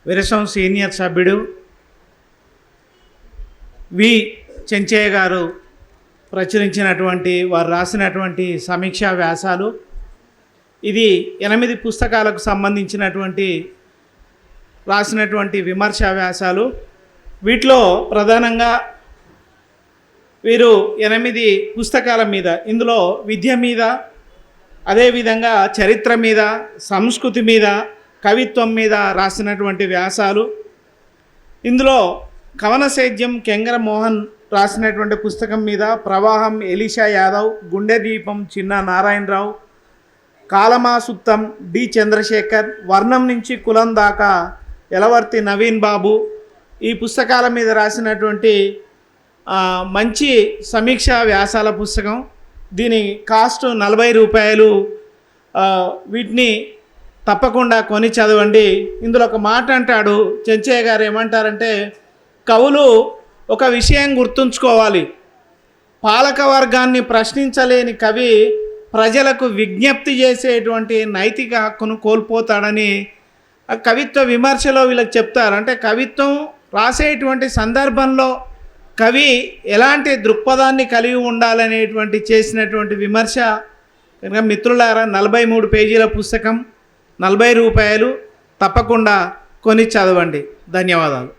విరసం senior సభ్యుడు వి చెంచయ్య గారు ప్రచురించినటువంటి వారు రాసినటువంటి సమీక్షా వ్యాసాలు. ఇది 8 పుస్తకాలకు సంబంధించినటువంటి రాసినటువంటి విమర్శా వ్యాసాలు. వీటిలో ప్రధానంగా వీరు 8 పుస్తకాల మీద, ఇందులో విద్య మీద, అదేవిధంగా చరిత్ర మీద, సంస్కృతి మీద, కవిత్వం మీద రాసినటువంటి వ్యాసాలు. ఇందులో కవన సేద్యం కెంగర మోహన్ రాసినటువంటి పుస్తకం మీద, ప్రవాహం ఎలీషా యాదవ్, గుండె దీపం చిన్న నారాయణరావు, కాలమాసుత్తం డి చంద్రశేఖర్, వర్ణం నుంచి కులం దాకా ఎలవర్తి నవీన్ బాబు ఈ పుస్తకాల మీద రాసినటువంటి మంచి సమీక్షా వ్యాసాల పుస్తకం. దీని కాస్ట్ 40 రూపాయలు. వీటిని తప్పకుండా కొని చదవండి. ఇందులో ఒక మాట అంటాడు చెంచయ్య గారు, ఏమంటారంటే, కవులు ఒక విషయం గుర్తుంచుకోవాలి, పాలక వర్గాన్ని ప్రశ్నించలేని కవి ప్రజలకు విజ్ఞప్తి చేసేటువంటి నైతిక హక్కును కోల్పోతాడని కవిత్వ విమర్శలో వీళ్ళకి చెప్తారు. అంటే కవిత్వం రాసేటువంటి సందర్భంలో కవి ఎలాంటి దృక్పథాన్ని కలిగి ఉండాలనేటువంటి చేసినటువంటి విమర్శ. కనుక మిత్రులారా, 43 పేజీల పుస్తకం, 40 రూపాయలు. తప్పకుండా కొని చదవండి. ధన్యవాదాలు.